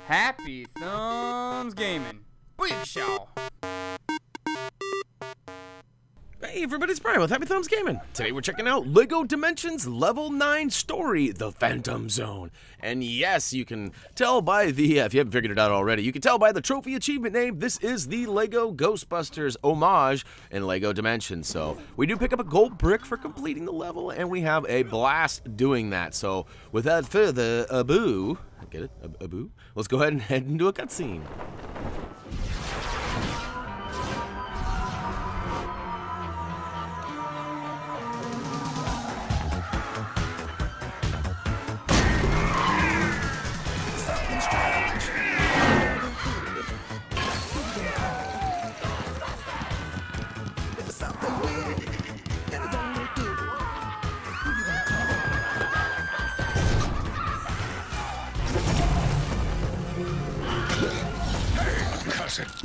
Happy Thumbs Gaming. Big show. Hey everybody, it's Brian with Happy Thumbs Gaming. Today we're checking out LEGO Dimensions Level 9 Story, The Phantom Zone. And yes, you can tell by the, if you haven't figured it out already, you can tell by the trophy achievement name, this is the LEGO Ghostbusters homage in LEGO Dimensions. So we do pick up a gold brick for completing the level, and we have a blast doing that. So without further ado, get it? Ado? Let's go ahead and head into a cutscene.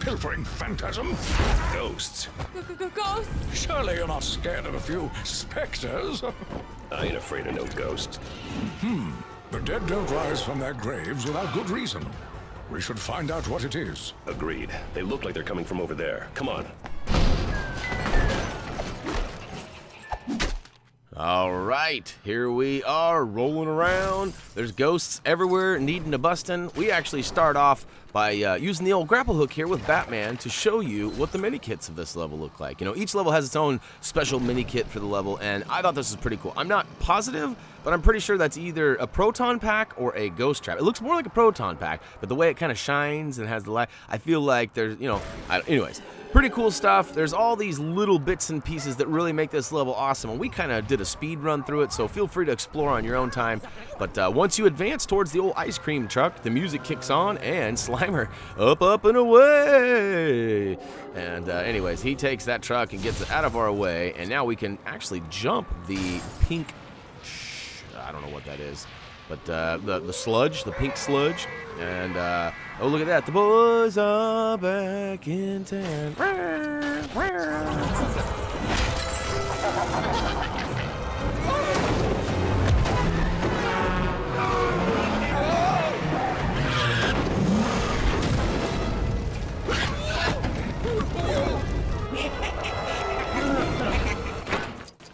Pilfering phantasm? Ghosts. Ghosts? Surely you're not scared of a few specters? I ain't afraid of no ghost. The dead don't rise from their graves without good reason. We should find out what it is. Agreed. They look like they're coming from over there. Come on. All right, here we are rolling around. There's ghosts everywhere needing a bustin'. We actually start off by using the old grapple hook here with Batman to show you what the mini kits of this level look like. You know, each level has its own special mini kit for the level, and I thought this was pretty cool. I'm not positive, but I'm pretty sure that's either a proton pack or a ghost trap. It looks more like a proton pack, but the way it kind of shines and has the light, I feel like there's, you know, anyways. Pretty cool stuff. There's all these little bits and pieces that really make this level awesome, and we kind of did a speed run through it, so feel free to explore on your own time. But once you advance towards the old ice cream truck, the music kicks on, and Slimer up and away. And anyways, he takes that truck and gets it out of our way, and now we can actually jump the pink, I don't know what that is, but the sludge, the pink sludge. And oh, look at that, the boys are back in town.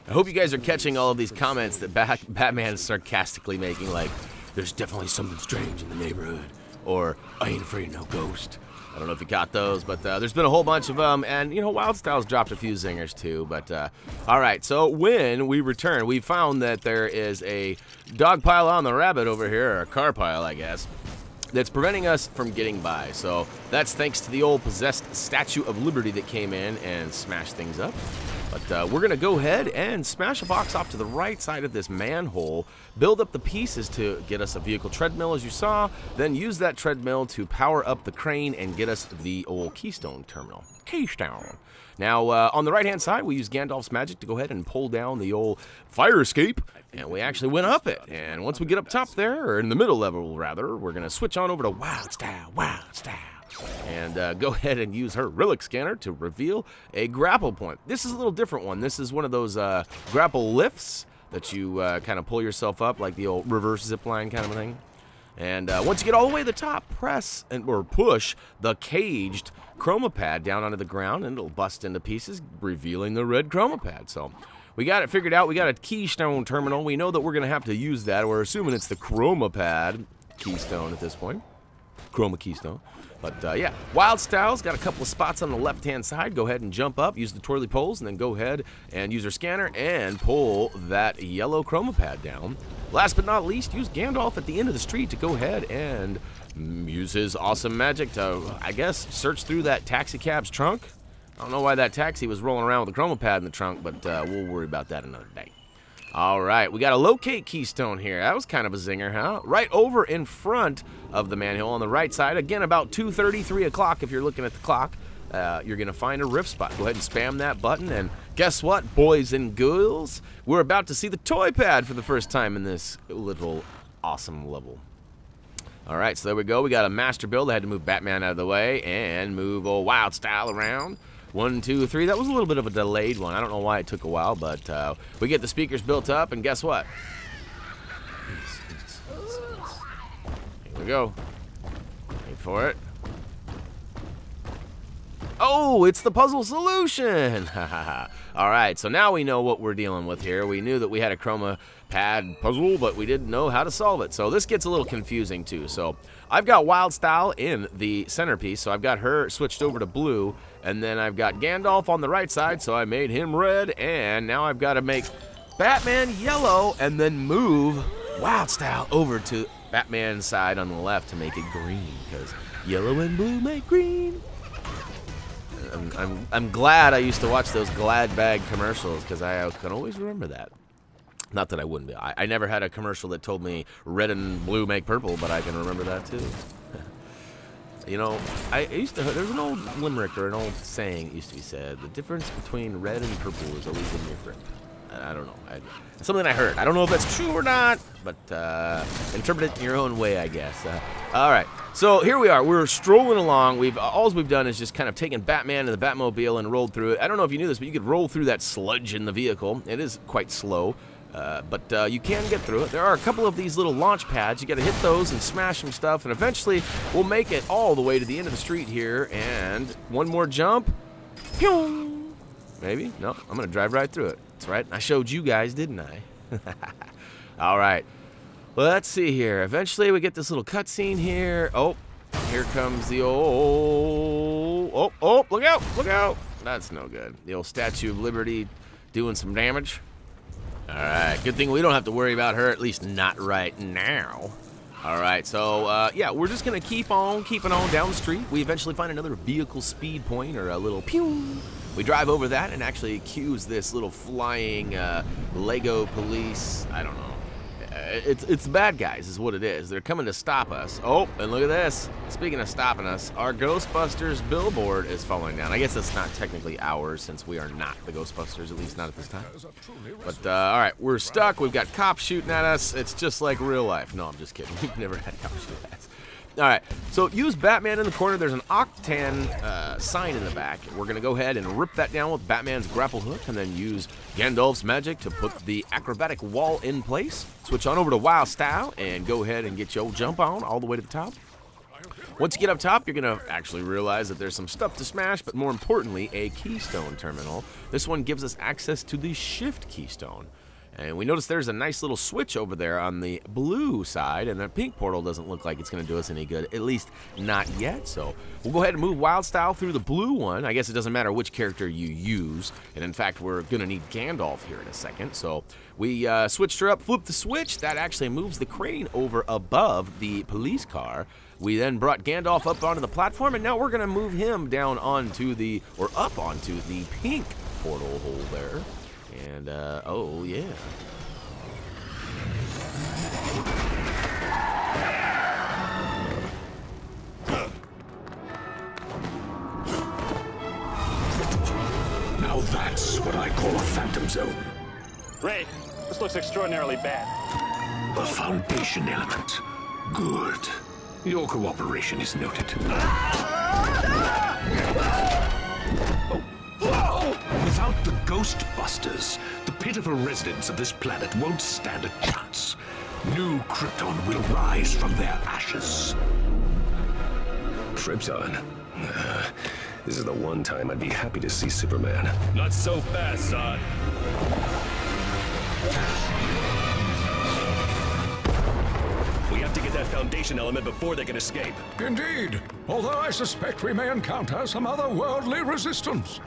I hope you guys are catching all of these comments that Batman is sarcastically making, like, there's definitely something strange in the neighborhood, or I ain't afraid of no ghost. I don't know if you got those, but there's been a whole bunch of them, and, you know, Wild Styles dropped a few zingers, too, but, all right, so when we return, we found that there is a dog pile on the rabbit over here, or a car pile, I guess, that's preventing us from getting by, so that's thanks to the old possessed Statue of Liberty that came in and smashed things up. But we're going to go ahead and smash a box off to the right side of this manhole, build up the pieces to get us a vehicle treadmill, as you saw, then use that treadmill to power up the crane and get us the old Keystone terminal. Keystone. Now, on the right-hand side, we use Gandalf's magic to go ahead and pull down the old fire escape, and we actually went up it. And once we get up top there, or in the middle level, rather, we're going to switch on over to Wild Style, and go ahead and use her relic scanner to reveal a grapple point. This is a little different one. This is one of those grapple lifts that you kind of pull yourself up, like the old reverse zip line kind of a thing. And once you get all the way to the top, press or push the caged chroma pad down onto the ground, and it'll bust into pieces, revealing the red chroma pad. So we got it figured out. We got a Keystone terminal. We know that we're going to have to use that. We're assuming it's the chroma pad Keystone at this point. Chroma Keystone. But yeah, Wild Styles got a couple of spots on the left-hand side. Go ahead and jump up, use the twirly poles, and then go ahead and use her scanner and pull that yellow chroma pad down. Last but not least, use Gandalf at the end of the street to go ahead and use his awesome magic to, I guess, search through that taxi cab's trunk. I don't know why that taxi was rolling around with a chroma pad in the trunk, but we'll worry about that another day. All right, we got a locate keystone here. That was kind of a zinger, huh? Right over in front of the manhole on the right side. Again, about 2:30, 3 o'clock if you're looking at the clock. You're going to find a rift spot. Go ahead and spam that button, and guess what, boys and girls? We're about to see the toy pad for the first time in this little awesome level. All right, so there we go. We got a master build. I had to move Batman out of the way and move old Wild Style around. 1, 2, 3. That was a little bit of a delayed one. I don't know why it took a while, but we get the speakers built up, and guess what? Here we go. for it. Oh, it's the puzzle solution! All right, so now we know what we're dealing with here. We knew that we had a chroma pad puzzle, but we didn't know how to solve it. So this gets a little confusing too. So I've got Wildstyle in the centerpiece, so I've got her switched over to blue, and then I've got Gandalf on the right side, so I made him red, and now I've got to make Batman yellow, and then move Wildstyle over to Batman's side on the left to make it green, because yellow and blue make green. I'm glad I used to watch those Glad Bag commercials, because I can always remember that. Not that I wouldn't be. I never had a commercial that told me red and blue make purple, but I can remember that too. You know, I used to. There's an old limerick or an old saying that used to be said: the difference between red and purple is always in your grip. I don't know. It's something I heard. I don't know if that's true or not, but interpret it in your own way, I guess. All right. So here we are. We're strolling along. All we've done is just kind of taken Batman and the Batmobile and rolled through it. I don't know if you knew this, but you could roll through that sludge in the vehicle. It is quite slow, but you can get through it. There are a couple of these little launch pads. You got to hit those and smash some stuff, and eventually we'll make it all the way to the end of the street here. And one more jump. Pew! Maybe? No, I'm going to drive right through it. That's right. I showed you guys, didn't I? All right. Well, let's see here. Eventually, we get this little cutscene here. Oh, here comes the old... Oh, look out, look out. That's no good. The old Statue of Liberty doing some damage. All right, good thing we don't have to worry about her, at least not right now. All right, so, yeah, we're just going to keep on keeping on down the street. We eventually find another vehicle speed point, or a little pew. We drive over that and actually accuse this little flying Lego police. I don't know. It's the bad guys is what it is. They're coming to stop us. Oh, and look at this. Speaking of stopping us, our Ghostbusters billboard is falling down. I guess it's not technically ours since we are not the Ghostbusters, at least not at this time. But, all right, we're stuck. We've got cops shooting at us. It's just like real life. No, I'm just kidding. We've never had cops shoot at us. All right, so use Batman in the corner. There's an Octan sign in the back. We're going to go ahead and rip that down with Batman's grapple hook and then use Gandalf's magic to put the acrobatic wall in place. Switch on over to Wildstyle and go ahead and get your jump on all the way to the top. Once you get up top, you're going to actually realize that there's some stuff to smash, but more importantly, a keystone terminal. This one gives us access to the shift keystone. And we notice there's a nice little switch over there on the blue side, and the pink portal doesn't look like it's going to do us any good, at least not yet. So we'll go ahead and move Wildstyle through the blue one. I guess it doesn't matter which character you use. And in fact, we're going to need Gandalf here in a second. So we switched her up, flipped the switch. That actually moves the crane over above the police car. We then brought Gandalf up onto the platform, and now we're going to move him down onto the, or up onto the pink portal hole there. And, oh, yeah. Now that's what I call a phantom zone. Ray, this looks extraordinarily bad. A foundation element. Good. Your cooperation is noted. Without the Ghostbusters, the pitiful residents of this planet won't stand a chance. New Krypton will rise from their ashes. Krypton? This is the one time I'd be happy to see Superman. Not so fast, son. We have to get that foundation element before they can escape. Indeed, although I suspect we may encounter some otherworldly resistance.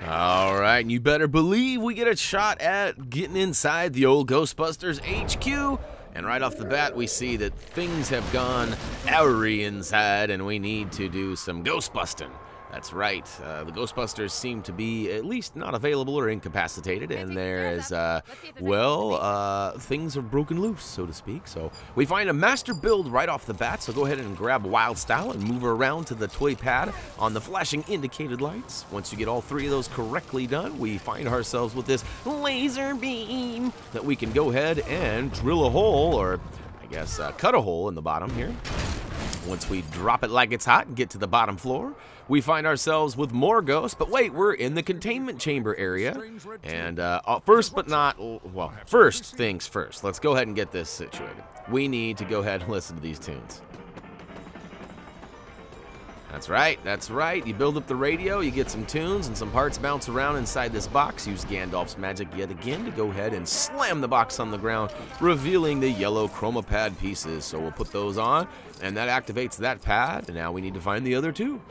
All right, and you better believe we get a shot at getting inside the old Ghostbusters HQ. And right off the bat, we see that things have gone oury inside, and we need to do some ghostbusting. That's right. The Ghostbusters seem to be at least not available or incapacitated, and there is, things are broken loose, so to speak. So we find a master build right off the bat, so go ahead and grab Wildstyle and move her around to the toy pad on the flashing indicated lights. Once you get all three of those correctly done, we find ourselves with this laser beam that we can go ahead and drill a hole, or I guess cut a hole in the bottom here. Once we drop it like it's hot and get to the bottom floor, we find ourselves with more ghosts, but wait, we're in the containment chamber area. And first things first, let's go ahead and get this situated. We need to go ahead and listen to these tunes. That's right, that's right. You build up the radio, you get some tunes, and some parts bounce around inside this box. Use Gandalf's magic yet again to go ahead and slam the box on the ground, revealing the yellow chroma pad pieces. So we'll put those on, and that activates that pad, and now we need to find the other two.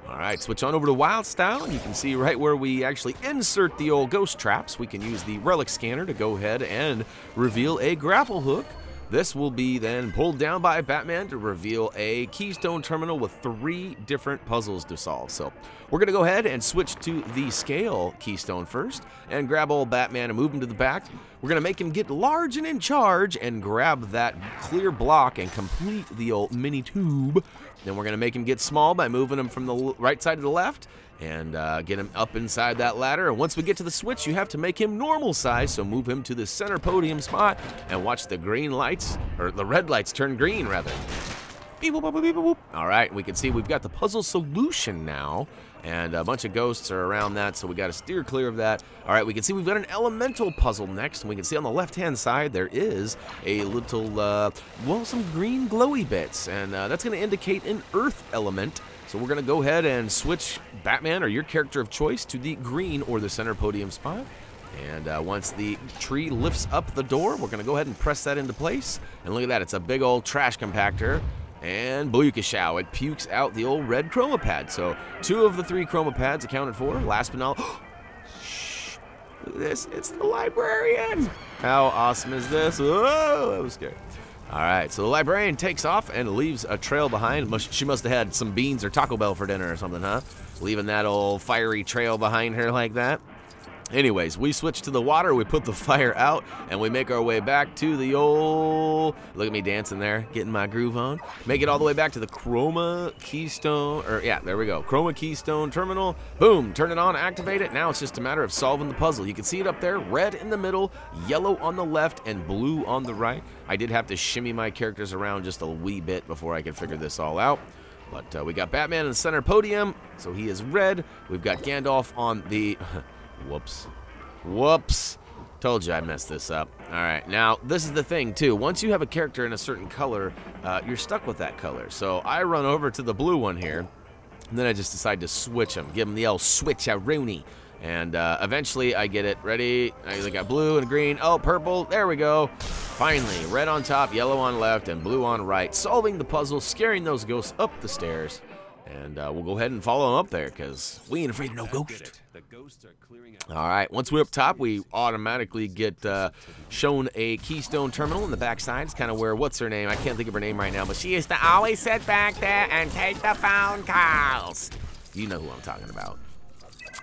All right, switch on over to Wild Style, and you can see right where we actually insert the old ghost traps. We can use the relic scanner to go ahead and reveal a grapple hook. This will be then pulled down by Batman to reveal a keystone terminal with 3 different puzzles to solve. So we're going to go ahead and switch to the scale keystone first and grab old Batman and move him to the back. We're going to make him get large and in charge and grab that clear block and complete the old mini tube. Then we're going to make him get small by moving him from the right side to the left and get him up inside that ladder. And once we get to the switch, you have to make him normal size, so move him to the center podium spot and watch the green lights, or the red lights turn green, rather. Beep, boop, boop, beep, boop. All right, we can see we've got the puzzle solution now, and a bunch of ghosts are around that, so we got to steer clear of that. All right, we can see we've got an elemental puzzle next, and we can see on the left-hand side there is a little, well, some green glowy bits, and that's going to indicate an earth element. So we're going to go ahead and switch Batman, or your character of choice, to the green or the center podium spot. And once the tree lifts up the door, we're going to go ahead and press that into place. And look at that, it's a big old trash compactor. And Boyukashow, it pukes out the old red chroma pad. So 2 of the 3 chroma pads accounted for. Last but not shh, look at this, it's the librarian. How awesome is this? Oh, that was scary. All right, so the librarian takes off and leaves a trail behind. She must have had some beans or Taco Bell for dinner or something, huh? Leaving that old fiery trail behind her like that. Anyways, we switch to the water, we put the fire out, and we make our way back to the old... Look at me dancing there, getting my groove on. Make it all the way back to the Chroma Keystone, or yeah, there we go. Chroma Keystone Terminal. Boom, turn it on, activate it. Now it's just a matter of solving the puzzle. You can see it up there, red in the middle, yellow on the left, and blue on the right. I did have to shimmy my characters around just a wee bit before I could figure this all out. But we got Batman in the center podium, so he is red. We've got Gandalf on the... Whoops. Told you I messed this up. All right, now this is the thing too. Once you have a character in a certain color, you're stuck with that color. So I run over to the blue one here, and then I just decide to switch them, give them the old switch-a-rooney. And eventually I get it ready. I either got blue and green. Oh, purple. There we go. Finally, red on top, yellow on left, and blue on right. Solving the puzzle, scaring those ghosts up the stairs. And we'll go ahead and follow them up there, because we ain't afraid of no ghost. All right, once we're up top, we automatically get shown a keystone terminal in the backside. It's kind of where, what's her name? I can't think of her name right now, but she used to always sit back there and take the phone calls. You know who I'm talking about.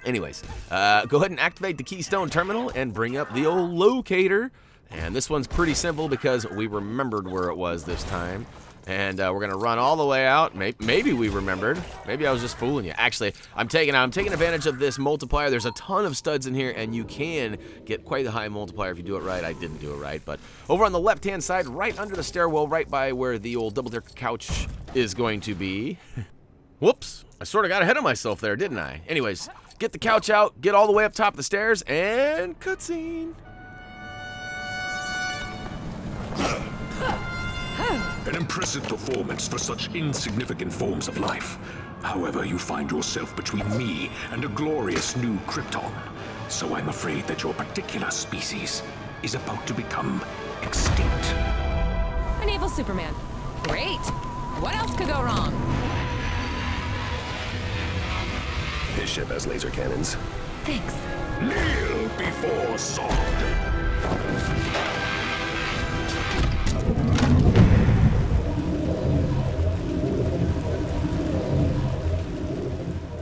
Anyways, go ahead and activate the keystone terminal and bring up the old locator. And this one's pretty simple because we remembered where it was this time. And we're gonna run all the way out. Maybe we remembered. Maybe I was just fooling you. Actually, I'm taking advantage of this multiplier. There's a ton of studs in here, and you can get quite a high multiplier if you do it right. I didn't do it right, but over on the left-hand side, right under the stairwell, right by where the old double-decker couch is going to be. Whoops! I sort of got ahead of myself there, didn't I? Anyways, get the couch out, get all the way up top of the stairs, and cutscene. An impressive performance for such insignificant forms of life. However, you find yourself between me and a glorious new Krypton. So I'm afraid that your particular species is about to become extinct. An evil Superman. Great. What else could go wrong? His ship has laser cannons. Thanks. Kneel before Zod.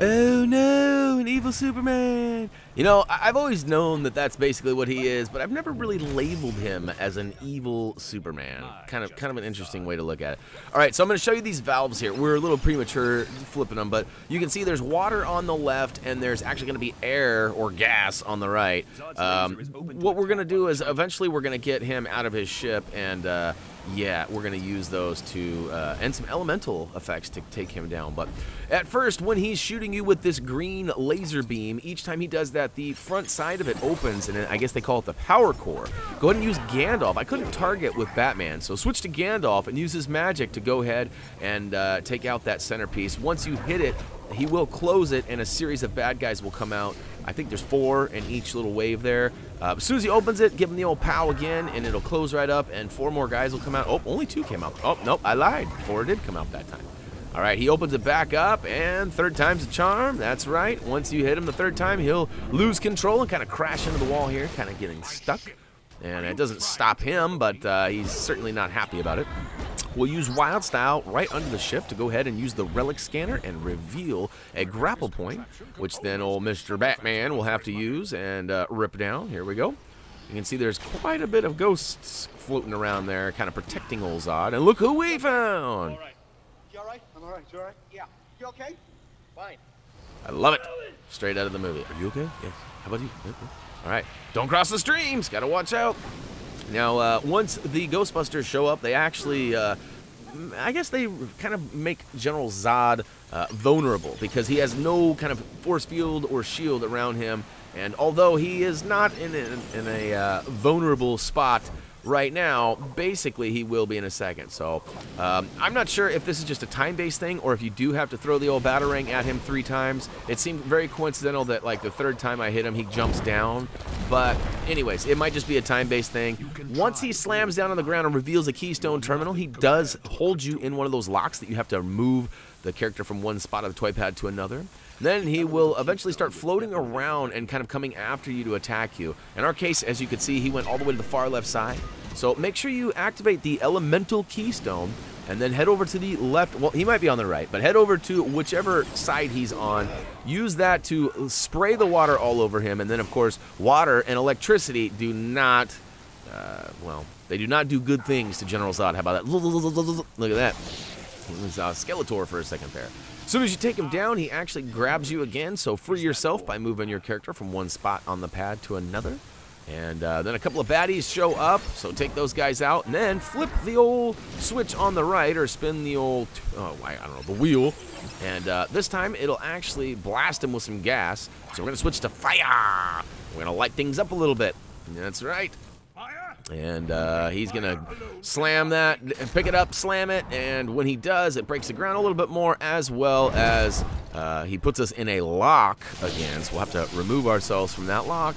Oh no, an evil Superman. You know, I've always known that that's basically what he is, but I've never really labeled him as an evil Superman. Kind of an interesting way to look at it. All right, so I'm going to show you these valves here. We're a little premature flipping them, but you can see there's water on the left, and there's actually going to be air or gas on the right. What we're going to do is eventually we're going to get him out of his ship and yeah, we're going to use those to, and some elemental effects to take him down. But at first, when he's shooting you with this green laser beam, each time he does that, the front side of it opens, and I guess they call it the power core. Go ahead and use Gandalf. I couldn't target with Batman, so switch to Gandalf and use his magic to go ahead and take out that centerpiece. Once you hit it, he will close it, and a series of bad guys will come out. I think there's 4 in each little wave there. As soon as he opens it, give him the old pow again, and it'll close right up, and 4 more guys will come out. Oh, only 2 came out. Oh, nope, I lied. 4 did come out that time. All right, he opens it back up, and 3rd time's a charm. That's right. Once you hit him the 3rd time, he'll lose control and kind of crash into the wall here, kind of getting stuck. And it doesn't stop him, but he's certainly not happy about it. We'll use Wild Style right under the ship to go ahead and use the relic scanner and reveal a grapple point, which then old Mr. Batman will have to use and rip down. Here we go. You can see there's quite a bit of ghosts floating around there, kind of protecting old Zod. And look who we found! All right. You all right? I'm all right. You all right? Yeah. You okay? Fine. I love it. Straight out of the movie. Are you okay? Yes. How about you? All right. Don't cross the streams. Got to watch out. Now, once the Ghostbusters show up, they actually, I guess they kind of make General Zod vulnerable because he has no kind of force field or shield around him. And although he is not in a vulnerable spot right now, basically he will be in a second. So I'm not sure if this is just a time-based thing or if you do have to throw the old Batarang at him 3 times. It seemed very coincidental that like the 3rd time I hit him, he jumps down. But anyways, it might just be a time-based thing. Once he slams down on the ground and reveals a Keystone Terminal, he does hold you in one of those locks that you have to move the character from one spot of the toy pad to another. Then he will eventually start floating around and kind of coming after you to attack you. In our case, as you can see, he went all the way to the far left side. So make sure you activate the Elemental Keystone and then head over to the left. Well, he might be on the right, but head over to whichever side he's on. Use that to spray the water all over him. And then, of course, water and electricity do not, well, they do not do good things to General Zod. How about that? Look at that. He was Skeletor for a second there. As soon as you take him down, he actually grabs you again, so free yourself by moving your character from one spot on the pad to another. And then a couple of baddies show up, so take those guys out, and then flip the old switch on the right, or spin the old, I don't know, the wheel. And this time, it'll actually blast him with some gas. So we're going to switch to fire. We're going to light things up a little bit. That's right. And he's going to slam that, pick it up, slam it, and when he does, it breaks the ground a little bit more, as well as he puts us in a lock again, so we'll have to remove ourselves from that lock.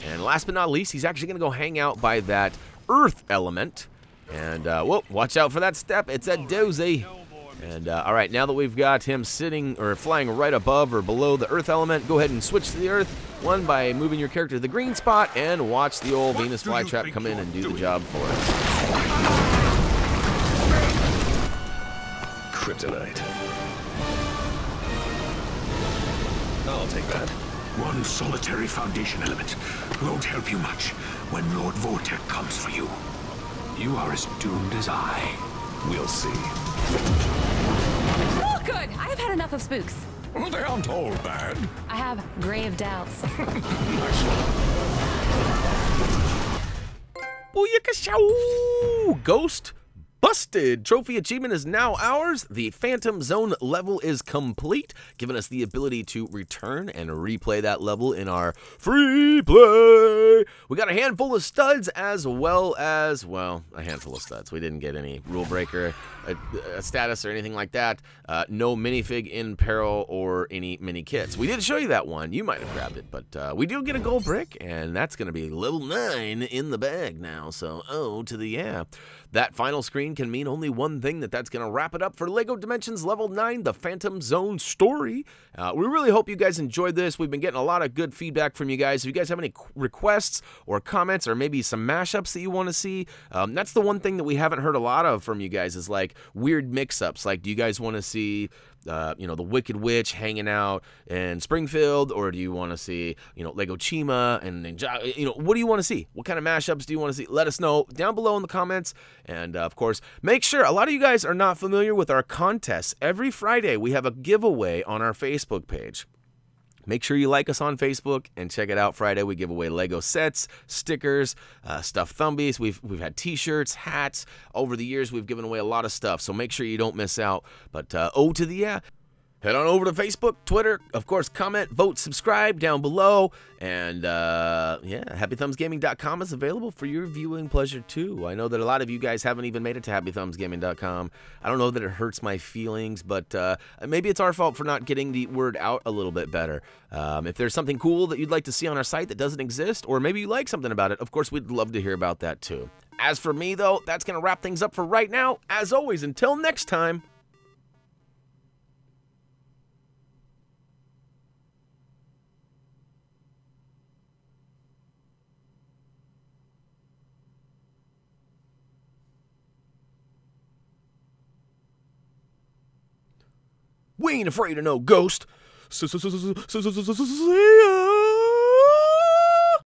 And last but not least, he's actually going to go hang out by that earth element. And, well, watch out for that step. It's a doozy. And, all right, now that we've got him sitting or flying right above or below the earth element, go ahead and switch to the earth. One, by moving your character to the green spot, and watch the old Venus flytrap come in and do the job for us. Kryptonite. I'll take that. One solitary Foundation element won't help you much when Lord Vortek comes for you. You are as doomed as I. We'll see. Oh, good. I have had enough of spooks. Well, they aren't all bad. I have grave doubts. Booyakashow! Ghost busted! Trophy achievement is now ours. The Phantom Zone level is complete, giving us the ability to return and replay that level in our free play. We got a handful of studs as well as, well, a handful of studs. We didn't get any rule breaker a status or anything like that. No minifig in peril or any mini kits. We did show you that one. You might have grabbed it, but we do get a gold brick, and that's going to be level 9 in the bag now. So, oh, to the yeah. That final screen can mean only one thing, that's going to wrap it up for LEGO Dimensions Level 9, the Phantom Zone story. We really hope you guys enjoyed this. We've been getting a lot of good feedback from you guys. If you guys have any requests or comments or maybe some mashups that you want to see, that's the one thing that we haven't heard a lot of from you guys is like weird mix-ups. Like, do you guys want to see you know, the Wicked Witch hanging out in Springfield, or do you want to see, you know, Lego Chima and you know, what do you want to see? What kind of mashups do you want to see? Let us know down below in the comments. And of course, make sure, a lot of you guys are not familiar with our contests. Every Friday we have a giveaway on our Facebook page. Make sure you like us on Facebook and check it out. Friday we give away Lego sets, stickers, stuffed Thumbies. We've had t-shirts, hats. Over the years we've given away a lot of stuff, so make sure you don't miss out. But head on over to Facebook, Twitter, of course, comment, vote, subscribe down below. And, HappyThumbsGaming.com is available for your viewing pleasure, too. I know that a lot of you guys haven't even made it to HappyThumbsGaming.com. I don't know that it hurts my feelings, but maybe it's our fault for not getting the word out a little bit better. If there's something cool that you'd like to see on our site that doesn't exist, or maybe you like something about it, of course, we'd love to hear about that, too. As for me, though, that's going to wrap things up for right now. As always, until next time. We ain't afraid of no ghost. See ya.